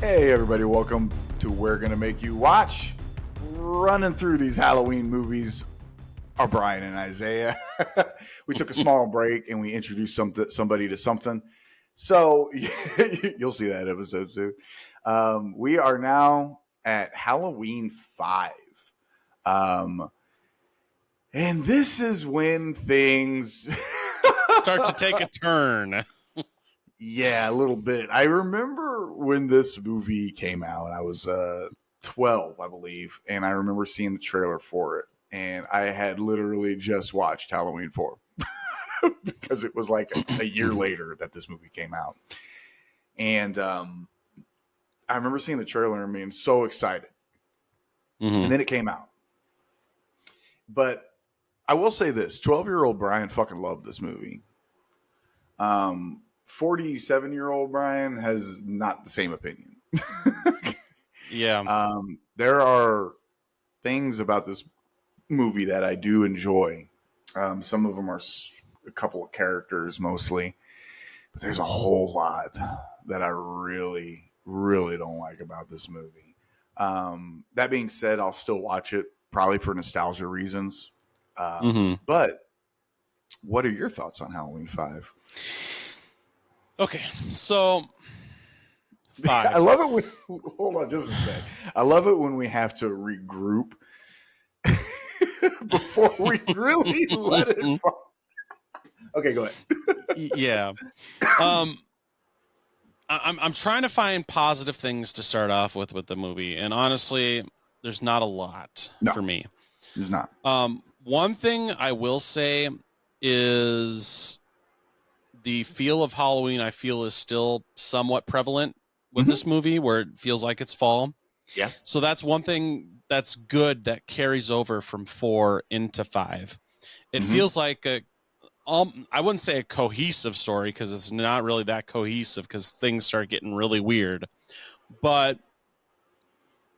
Hey everybody, welcome to We're Gonna Make You Watch. Running through these Halloween movies are Bryan and Isaiah. We took a small break and we introduced somebody to something. So you'll see that episode soon. We are now at Halloween 5. And this is when things start to take a turn. Yeah, a little bit. I remember when this movie came out, I was 12, I believe, and I remember seeing the trailer for it. And I had literally just watched Halloween 4 because it was like a year later that this movie came out. And I remember seeing the trailer and being so excited. Mm-hmm. And then it came out. But I will say this, 12-year-old Bryan fucking loved this movie. 47-year-old Bryan has not the same opinion. Yeah. There are things about this movie that I do enjoy. Some of them are a couple of characters mostly, but there's a whole lot that I really, really don't like about this movie. That being said, I'll still watch it probably for nostalgia reasons. But what are your thoughts on Halloween 5? Okay, so 5. I love it when, hold on just a sec. I love it when we have to regroup before we really let it fall. Okay, go ahead. Yeah. I'm trying to find positive things to start off with the movie, and honestly, there's not a lot for me. There's not. One thing I will say is the feel of Halloween, I feel, is still somewhat prevalent with this movie, where it feels like it's fall. Yeah. So that's one thing that's good that carries over from 4 into 5. It feels like I wouldn't say a cohesive story, because it's not really that cohesive, because things start getting really weird. But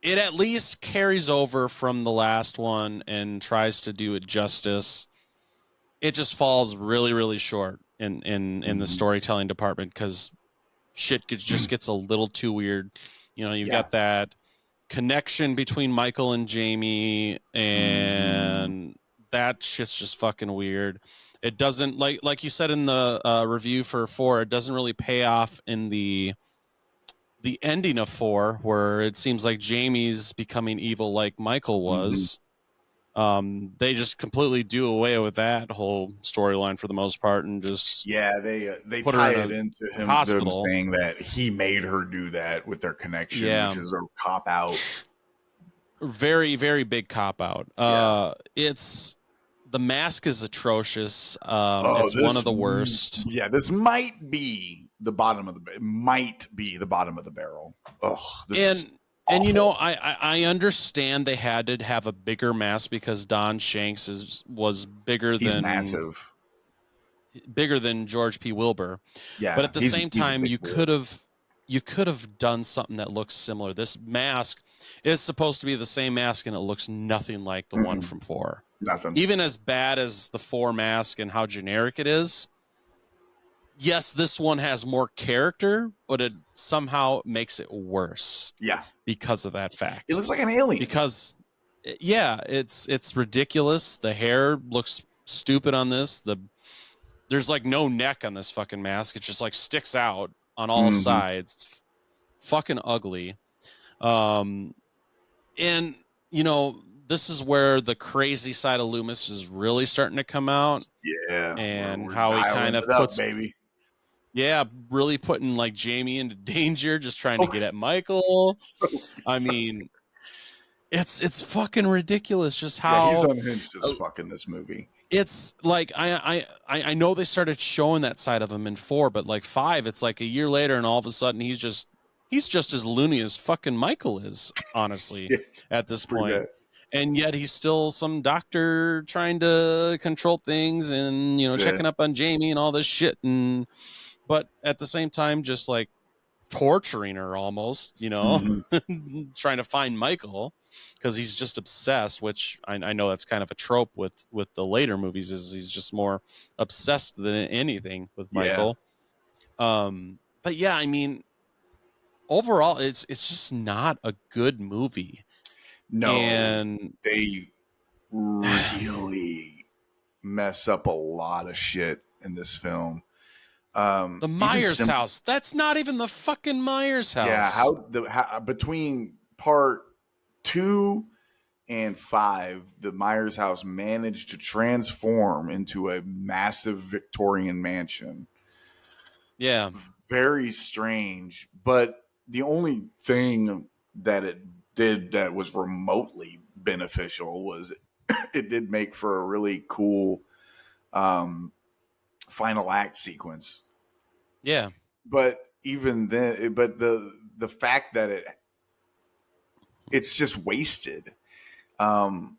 it at least carries over from the last one and tries to do it justice. It just falls really, really short in the storytelling department, because shit just gets a little too weird. You know, you've got that connection between Michael and Jamie, and that shit's just fucking weird. It doesn't, like you said in the review for 4, it doesn't really pay off in the ending of 4, where it seems like Jamie's becoming evil like Michael was. They just completely do away with that whole storyline for the most part, and just they tie it into him saying that he made her do that with their connection, which is a cop out. Very, very big cop out. It's the mask is atrocious. It's one of the worst. Yeah, this might be the bottom of the barrel. And you know, I understand they had to have a bigger mask because Don Shanks was bigger than massive, bigger than George P. Wilbur. Yeah, but at the same time, you could have done something that looks similar. This mask is supposed to be the same mask, and it looks nothing like the one from 4. Nothing. Even as bad as the 4 mask and how generic it is. Yes, this one has more character, but it somehow makes it worse. Yeah. Because of that fact. It looks like an alien. Because, it's ridiculous. The hair looks stupid on this. There's like no neck on this fucking mask. It just like sticks out on all sides. It's fucking ugly. And, you know, this is where the crazy side of Loomis is really starting to come out. Yeah. And how he kind of puts... baby. Yeah, really putting like Jamie into danger, just trying to get at Michael. I mean, it's fucking ridiculous just how he's unhinged as fuck in this movie. It's like I know they started showing that side of him in 4, but like 5, it's like a year later, and all of a sudden he's just as loony as fucking Michael is, honestly, at this point. Bad. And yet he's still some doctor trying to control things and, you know, checking up on Jamie and all this shit, but at the same time, just like torturing her almost, you know, trying to find Michael because he's just obsessed, which I know that's kind of a trope with the later movies, is he's just more obsessed than anything with Michael. But yeah, I mean, overall, it's just not a good movie. No, And they really mess up a lot of shit in this film. the Even Myers simple, house, that's not even the fucking Myers yeah. house. Between part 2 and 5, the Myers house managed to transform into a massive Victorian mansion. Yeah. Very strange, but the only thing that it did that was remotely beneficial was it did make for a really cool um, final act sequence. Yeah. But even then, but the fact that it's just wasted. Um,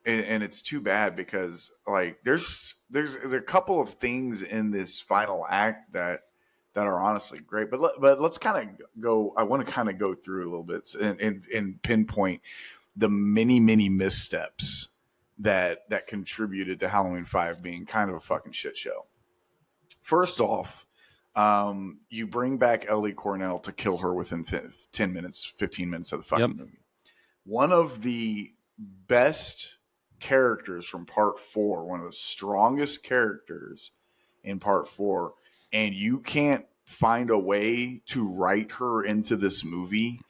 and it's too bad because like there are a couple of things in this final act that are honestly great. But let's kind of go. I want to kind of go through a little bit and pinpoint the many missteps that contributed to Halloween 5 being kind of a fucking shit show. First off, you bring back Ellie Cornell to kill her within 10 minutes, 15 minutes of the Yep. fucking movie. One of the best characters from part 4, one of the strongest characters in part 4, and you can't find a way to write her into this movie.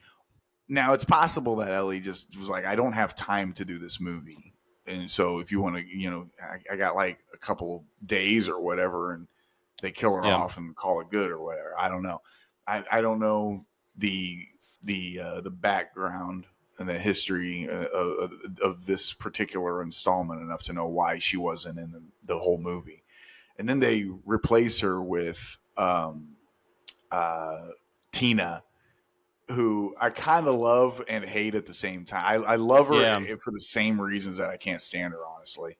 Now, it's possible that Ellie just was like, I don't have time to do this movie. And so if you want to, I got like a couple of days or whatever, and they kill her Yeah. off and call it good or whatever. I don't know. I don't know the background and the history of this particular installment enough to know why she wasn't in the whole movie. And then they replace her with uh, Tina, who I kind of love and hate at the same time. I love her Yeah. for the same reasons that I can't stand her, honestly,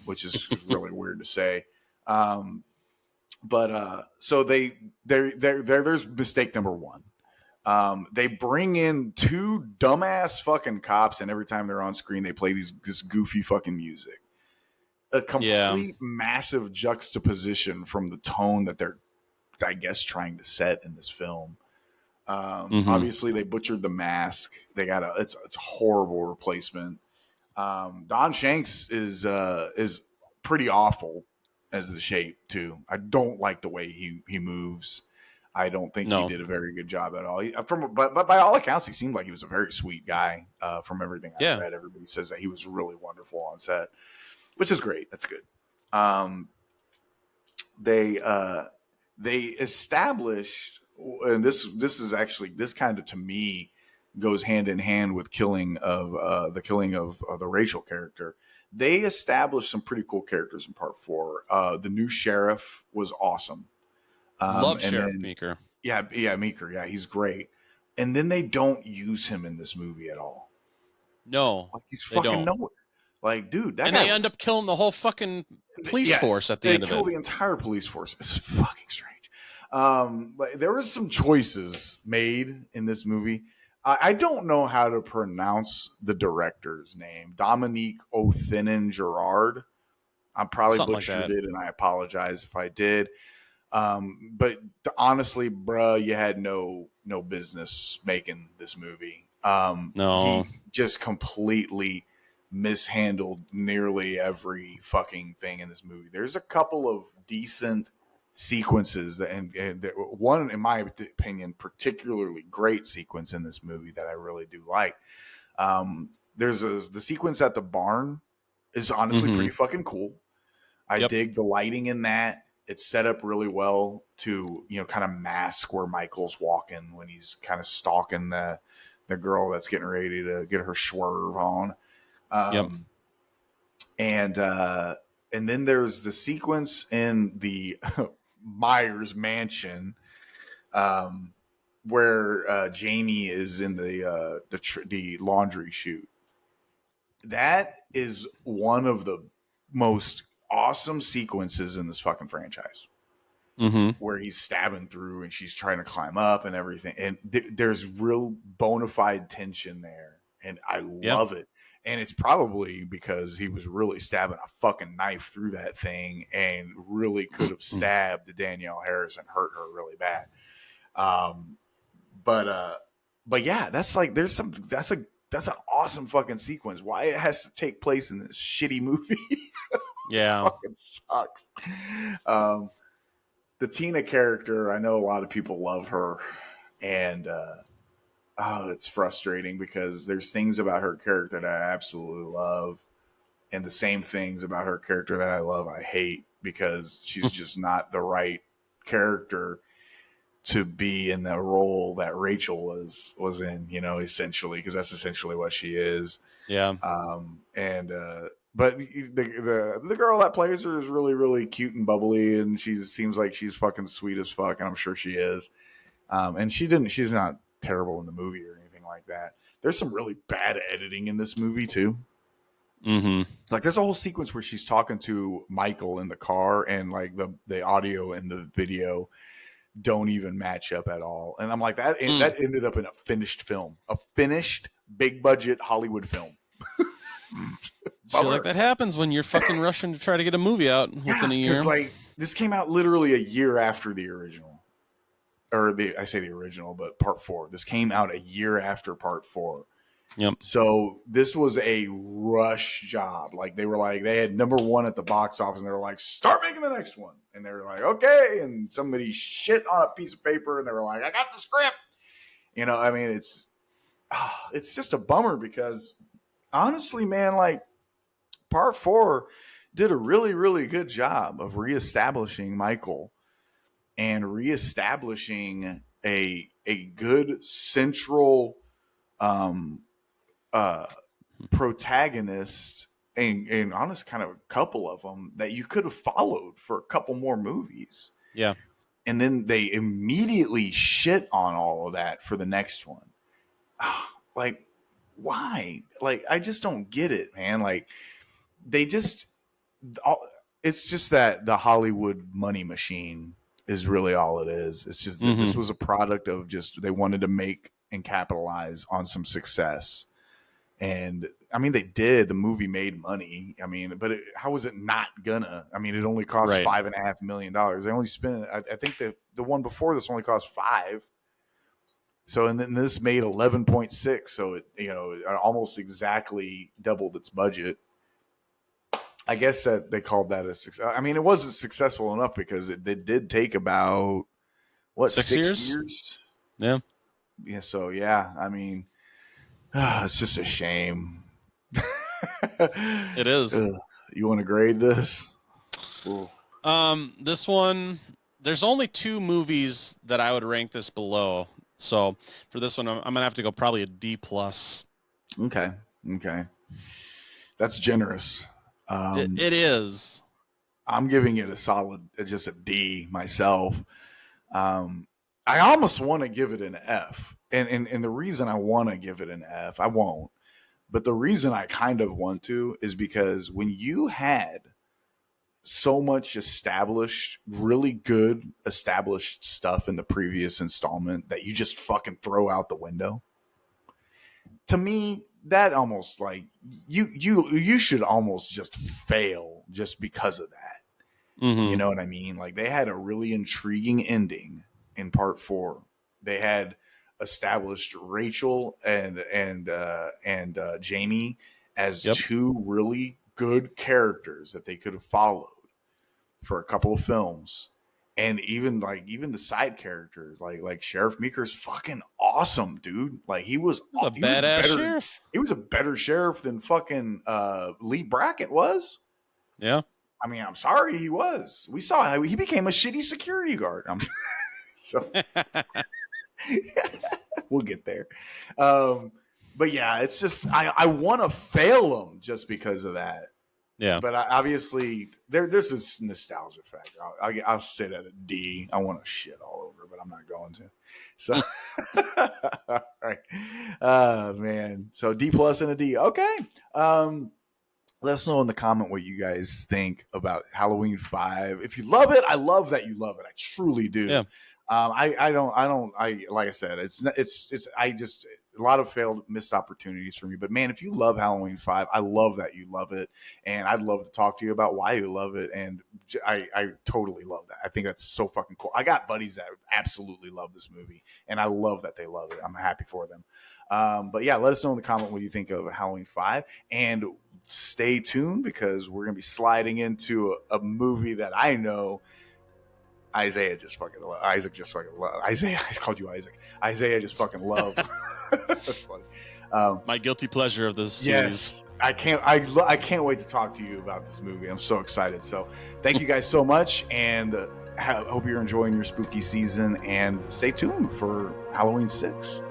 which is really weird to say. Um, but so there's mistake number one. They bring in two dumbass fucking cops, and every time they're on screen, they play this goofy fucking music. A Yeah. complete massive juxtaposition from the tone that they're, I guess, trying to set in this film. Mm-hmm. Obviously, they butchered the mask. They got it's a horrible replacement. Don Shanks is pretty awful as the shape too. I don't like the way he moves. I don't think he No. did a very good job at all. But by all accounts, he seemed like he was a very sweet guy. From everything I've Yeah. read, everybody says that he was really wonderful on set, which is great. That's good. Um, they uh, they established, and this is actually, this kind of, to me, goes hand in hand with the killing of the Rachel character. They established some pretty cool characters in part 4. The new sheriff was awesome. Love And Sheriff then Meeker. yeah, Meeker, yeah, he's great. And then they don't use him in this movie at all. No, Like, he's they fucking don't. nowhere. Like, dude, that And guy they end was, up killing the whole fucking police yeah, force at the they end of kill it. the entire police force. It's fucking strange. Like, there was some choices made in this movie. I don't know how to pronounce the director's name, Dominique Othinen Gerard. I probably Something like butchered that. it, and I apologize if I did. But honestly, bruh, you had no business making this movie. No. He just completely mishandled nearly every fucking thing in this movie. There's a couple of decent sequences and one, in my opinion, particularly great sequence in this movie that I really do like. The sequence at the barn is honestly Mm-hmm. pretty fucking cool. I Yep. dig the lighting in that. It's set up really well to, kind of mask where Michael's walking when he's kind of stalking the girl that's getting ready to get her swerve on. Yep. Um, and then there's the sequence in the Myers mansion, um, where Jamie is in the laundry chute. That is one of the most awesome sequences in this fucking franchise, Mm-hmm. where he's stabbing through and she's trying to climb up and everything. And there's real bona fide tension there. And I Yep. love it. And it's probably because he was really stabbing a fucking knife through that thing and really could have stabbed Danielle Harris and hurt her really bad. Um, But but yeah, that's like that's an awesome fucking sequence. Why it has to take place in this shitty movie Yeah. fucking sucks. Um, the Tina character, I know a lot of people love her, and oh, it's frustrating because there's things about her character that I absolutely love, and the same things about her character that I love, I hate because she's just not the right character to be in the role that Rachel was in, you know, essentially, because that's essentially what she is. Yeah. And but the girl that plays her is really really cute and bubbly, and she seems like she's fucking sweet as fuck, and I'm sure she is. And she's not terrible in the movie or anything like that. There's some really bad editing in this movie too. Mm-hmm. Like there's a whole sequence where she's talking to Michael in the car, and like the audio and the video don't even match up at all. And I'm like, that ended up in a finished film, a finished big budget Hollywood film. Shit like that happens when you're fucking rushing to try to get a movie out within a year. Because like this came out literally a year after the original, or I say the original, but part 4. This came out a year after part 4. Yep. So this was a rush job. Like they were like, they had number 1 at the box office, and they were like, start making the next one. And they were like, okay. And somebody shit on a piece of paper, and they were like, I got the script. You know, I mean, it's just a bummer because honestly, man, like part 4 did a really, really good job of reestablishing Michael and reestablishing a good central um, protagonist and honest kind of a couple of them that you could have followed for a couple more movies. Yeah. And then they immediately shit on all of that for the next one. Like, why? Like, I just don't get it, man. Like, they just, it's just that the Hollywood money machine is really all it is. It's just that this was a product of just, they wanted to make and capitalize on some success. And I mean, they did. The movie made money. I mean, but how was it not gonna? I mean, it only cost $5.5 million. They only spent. I think the one before this only cost $5. So and then this made 11.6. So it it almost exactly doubled its budget. I guess that they called that a success. I mean, it wasn't successful enough because it did take about what 6 years? Yeah. Yeah. So yeah, I mean, it's just a shame. It is. You want to grade this? Ooh. This one, there's only 2 movies that I would rank this below. So for this one, I'm gonna have to go probably a D+. Okay. That's generous. It is. I'm giving it a solid, just a D myself. I almost want to give it an F. And the reason I want to give it an F, I won't. But the reason I kind of want to is because when you had so much established, really good established stuff in the previous installment that you just fucking throw out the window, to me, that almost like you should almost just fail just because of that. You know what I mean? Like they had a really intriguing ending in part 4. They had established Rachel and Jamie as 2 really good characters that they could have followed for a couple of films. And even the side characters, like Sheriff Meeker's fucking awesome, dude. Like he was a badass sheriff. He was a better sheriff than fucking Lee Brackett was. Yeah. I mean, I'm sorry, he was. We saw how he became a shitty security guard. So we'll get there. But yeah, it's just I want to fail them just because of that. Yeah. But obviously, there's this nostalgia factor. I'll sit at a D. I want to shit all over, but I'm not going to. So, all right. Man. So D+ and a D. Okay. Let us know in the comment what you guys think about Halloween 5. If you love it, I love that you love it. I truly do. Yeah. I don't like I said, a lot of failed missed opportunities for me. But man, if you love Halloween 5, I love that you love it, and I'd love to talk to you about why you love it. And I totally love that. I think that's so fucking cool. I got buddies that absolutely love this movie, and I love that they love it. I'm happy for them. But yeah, let us know in the comment what you think of Halloween 5, and stay tuned because we're gonna be sliding into a movie that I know Isaiah just fucking love. Isaac just fucking love. Isaiah, I called you Isaac. Isaiah just fucking love. That's funny. My guilty pleasure of this Yes, series. I can't. I can't wait to talk to you about this movie. I'm so excited. So, thank you guys so much, and hope you're enjoying your spooky season. And stay tuned for Halloween 6.